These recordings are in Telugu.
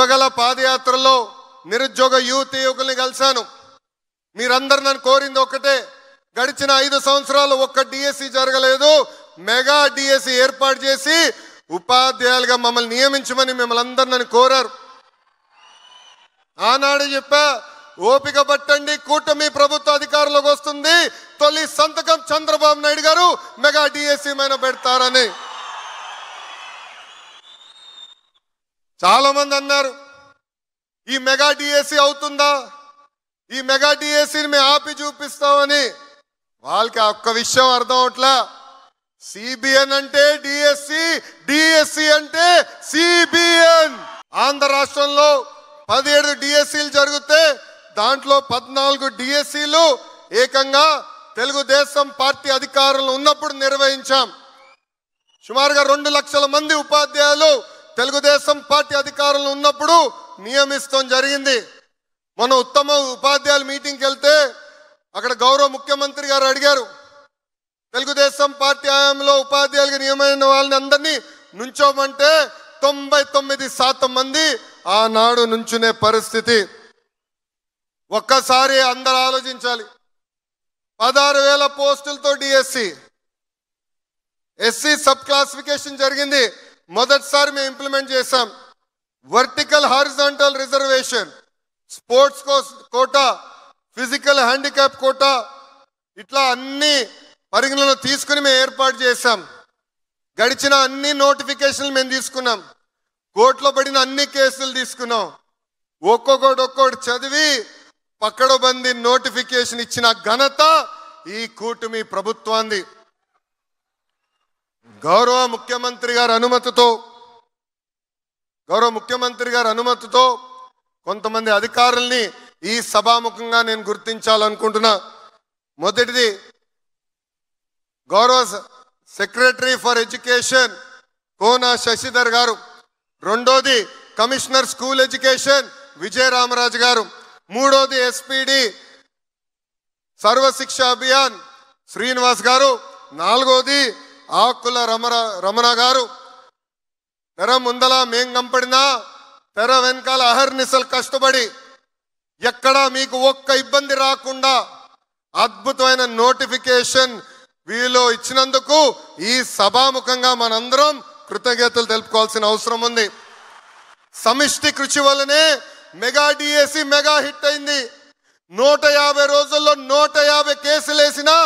యువగల పాదయాత్రలో నిరుద్యోగ యువకుల్ని కలిశాను. మీరందరూ నన్ను కోరింది ఒకటే, గడిచిన 5 సంవత్సరాలు ఒక్క డిఎస్సి జరగలేదు, మెగా డిఎస్సి ఏర్పాటు చేసి ఉపాధ్యాయులుగా మమ్మల్ని నియమించమని మిమ్మల్ని అందరూ నన్ను కోరారు. ఆనాడు చెప్పా, ఓపిక పట్టండి, కూటమి ప్రభుత్వ అధికారంలోకి వస్తుంది, తొలి సంతకం చంద్రబాబు నాయుడు గారు మెగా డిఎస్సి మీద పెడతారని. చాలా మంది అన్నారు ఈ మెగా డిఎస్సి అవుతుందా, ఈ మెగా డిఎస్సిని మేము ఆపి చూపిస్తామని. వాళ్ళకి ఒక్క విషయం అర్థం అవట్లా. సిబిఎన్ అంటే డిఎస్సి, డిఎస్సి అంటే సిబిఎన్. ఆంధ్ర రాష్ట్రంలో 17 డిఎస్సీలు జరిగితే దాంట్లో 14 డిఎస్సీలు ఏకంగా తెలుగుదేశం పార్టీ అధికారంలో ఉన్నప్పుడు నిర్వహించాం. సుమారుగా 2 లక్షల మంది ఉపాధ్యాయులు తెలుగుదేశం పార్టీ అధికారంలో ఉన్నప్పుడు నియమిస్తాం జరిగింది. మన ఉత్తమ ఉపాధ్యాయుల మీటింగ్కి వెళ్తే అక్కడ గౌరవ ముఖ్యమంత్రి గారు అడిగారు, తెలుగుదేశం పార్టీ హయాంలో ఉపాధ్యాయులుగా నియమైన వాళ్ళని అందరినీ నుంచోమంటే 99% మంది ఆనాడు నుంచునే పరిస్థితి. ఒక్కసారి అందరూ ఆలోచించాలి. 16,000 పోస్టులతో డిఎస్సి, ఎస్సీ సబ్ క్లాసిఫికేషన్ జరిగింది, మొదటిసారి మేము ఇంప్లిమెంట్ చేశాం. Vertical horizontal reservation, sports quota, physical handicap quota, ఇట్లా అన్ని పరిగణలో తీసుకుని మేము ఏర్పాటు చేశాం. గడిచిన అన్ని నోటిఫికేషన్లు మేము తీసుకున్నాం, కోర్టులో పడిన అన్ని కేసులు తీసుకున్నాం. ఒక్కొక్కటి చదివి పక్కడబంది నోటిఫికేషన్ ఇచ్చిన ఘనత ఈ కూటమి ప్రభుత్వాన్ని. గౌరవ ముఖ్యమంత్రి గారి అనుమతితో కొంతమంది అధికారుల్ని ఈ సభాముఖంగా నేను గుర్తించాలనుకుంటున్నా. మొదటిది గౌరవ సెక్రటరీ ఫర్ ఎడ్యుకేషన్ కోన శశిధర్ గారు, రెండోది కమిషనర్ స్కూల్ ఎడ్యుకేషన్ విజయరామరాజు గారు, మూడోది ఎస్పీడి సర్వశిక్ష అభియాన్ శ్రీనివాస్ గారు, నాలుగోది ఆకుల రమణ గారు. తెర ముందల మేం కంపడినా తెర వెనకాల అహర్నిశలు కష్టపడి ఎక్కడా మీకు ఒక్క ఇబ్బంది రాకుండా అద్భుతమైన నోటిఫికేషన్ వీళ్ళు ఇచ్చినందుకు ఈ సభాముఖంగా మనందరం కృతజ్ఞతలు తెలుపుకోవాల్సిన అవసరం ఉంది. సమిష్టి కృషి వల్లనే మెగా డిఎస్సి మెగా హిట్ అయింది. 150 రోజుల్లో 150 కేసులు వేసినా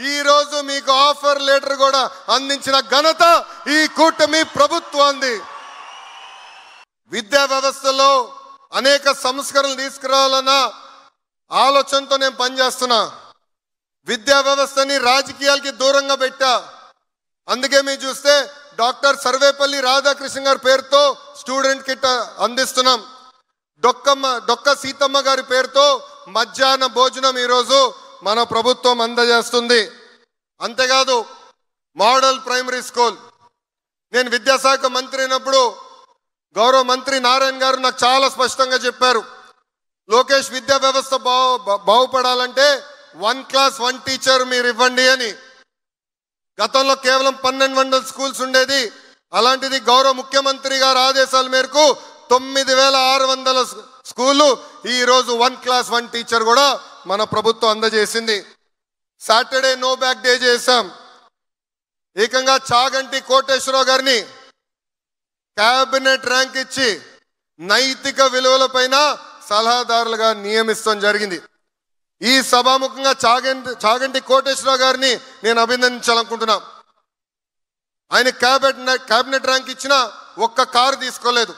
ఈ రోజు మీకు ఆఫర్ లెటర్ కూడా అందించిన ఘనత ఈ కూటమి ప్రభుత్వాన్ని. విద్యా వ్యవస్థలో అనేక సంస్కరణలు తీసుకురావాలన్న ఆలోచనతో నేను పనిచేస్తున్నా. విద్యా వ్యవస్థని రాజకీయాలకి దూరంగా పెట్టా. అందుకే మీరు చూస్తే డాక్టర్ సర్వేపల్లి రాధాకృష్ణ గారి పేరుతో స్టూడెంట్ కిట్ అందిస్తున్నాం. డొక్క సీతమ్మ గారి పేరుతో మధ్యాహ్న భోజనం ఈరోజు మన ప్రభుత్వం అందజేస్తుంది. అంతేకాదు మోడల్ ప్రైమరీ స్కూల్, నేను విద్యాశాఖ మంత్రి అయినప్పుడు గౌరవ మంత్రి నారాయణ గారు నాకు చాలా స్పష్టంగా చెప్పారు, లోకేష్ విద్యా వ్యవస్థ బాగుపడాలంటే 1 క్లాస్ 1 టీచర్ మీరు ఇవ్వండి అని. గతంలో కేవలం 1200 స్కూల్స్ ఉండేది, అలాంటిది గౌరవ ముఖ్యమంత్రి గారి ఆదేశాల మేరకు 9600 స్కూళ్ళు ఈరోజు 1 క్లాస్ 1 టీచర్ కూడా మన ప్రభుత్వం అందజేసింది. సాటర్డే నో బ్యాక్ డే చేశాం. ఏకంగా చాగంటి కోటేశ్వరరావు గారిని క్యాబినెట్ ర్యాంక్ ఇచ్చి నైతిక విలువలపైన సలహాదారులుగా నియమిస్తాం జరిగింది. ఈ సభాముఖంగా చాగంటి కోటేశ్వరరావు గారిని నేను అభినందించాలనుకుంటున్నా. ఆయన క్యాబినెట్ ర్యాంక్ ఇచ్చిన ఒక్క కారు తీసుకోలేదు,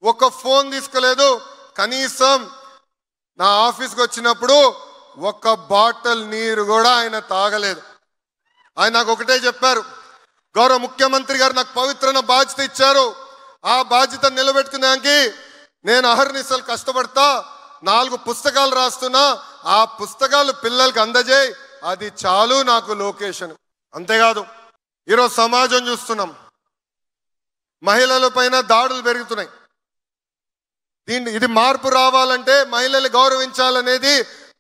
ఒక్క ఫోన్ తీసుకోలేదు, కనీసం నా ఆఫీస్కి వచ్చినప్పుడు ఒక్క బాటిల్ నీరు కూడా ఆయన తాగలేదు. ఆయన నాకు ఒకటే చెప్పారు, గౌరవ ముఖ్యమంత్రి గారు నాకు పవిత్రమైన బాధ్యత ఇచ్చారు, ఆ బాధ్యత నిలబెట్టుకునేకి నేను అహర్నిశలు కష్టపడతా, 4 పుస్తకాలు రాస్తున్నా, ఆ పుస్తకాలు పిల్లలకి అందజేయి, అది చాలు నాకు లొకేషన్. అంతేకాదు ఈరోజు సమాజం చూస్తున్నాం, మహిళల పైన దాడులు పెరుగుతున్నాయి. ఇది మార్పు రావాలంటే మహిళలు గౌరవించాలనేది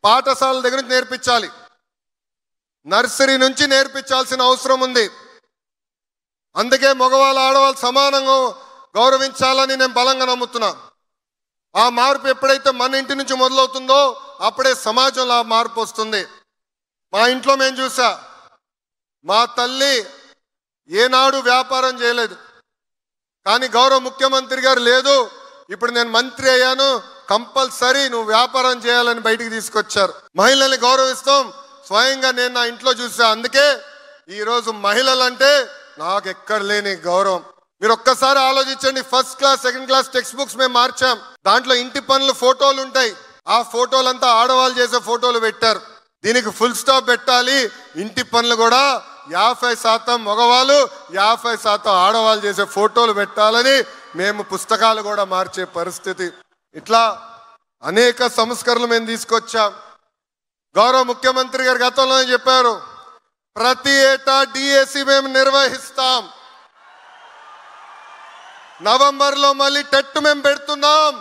పాఠశాల దగ్గర నుంచి నేర్పించాలి, నర్సరీ నుంచి నేర్పించాల్సిన అవసరం ఉంది. అందుకే మగవాళ్ళు ఆడవాళ్ళు సమానంగా గౌరవించాలని నేను బలంగా నమ్ముతున్నా. ఆ మార్పు ఎప్పుడైతే మన ఇంటి నుంచి మొదలవుతుందో అప్పుడే సమాజంలో ఆ మార్పు వస్తుంది. మా ఇంట్లో మేము చూసా, మా తల్లి ఏనాడు వ్యాపారం చేయలేదు, కానీ గౌరవ ముఖ్యమంత్రి గారు లేదు, ఇప్పుడు నేను మంత్రి అయ్యాను, కంపల్సరీ నువ్వు వ్యాపారం చేయాలని బయటికి తీసుకొచ్చారు. మహిళల్ని గౌరవిస్తాం, స్వయంగా నేను నా ఇంట్లో చూసా. అందుకే ఈరోజు మహిళలంటే నాకు ఎక్కడ లేని గౌరవం. మీరు ఒక్కసారి ఆలోచించండి, first class second class text books మేము మార్చాం. దాంట్లో ఇంటి పనులు ఫోటోలు ఉంటాయి, ఆ ఫోటోలంతా ఆడవాళ్ళు చేసే ఫోటోలు పెట్టారు. దీనికి ఫుల్ స్టాప్ పెట్టాలి. ఇంటి పనులు కూడా 50% మగవాళ్ళు 50% ఆడవాళ్ళు చేసే ఫోటోలు పెట్టాలని మేము పుస్తకాలు కూడా మార్చే పరిస్థితి. ఇట్లా అనేక సంస్కరణలు మేము తీసుకొచ్చాం. గౌరవ ముఖ్యమంత్రి గారు గతంలోనే చెప్పారు, ప్రతి ఏటా డిఎస్సి మేము నిర్వహిస్తాం. నవంబర్లో మళ్ళీ టెట్ మేము పెడుతున్నాం.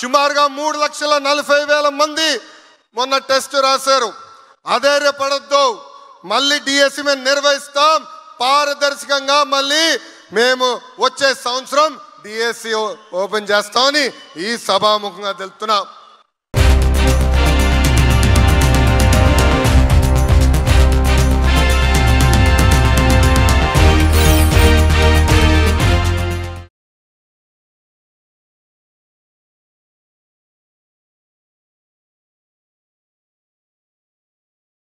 సుమారుగా 3,40,000 మంది మొన్న టెస్ట్ రాశారు. అధైర్యపడద్దు, మళ్ళీ డిఎస్సి మేము నిర్వహిస్తాం. పారదర్శకంగా మళ్ళీ మేము వచ్చే సంవత్సరం డిఎస్సి ఓపెన్ చేస్తామని ఈ సభాముఖంగా తెలుపుతున్నాం.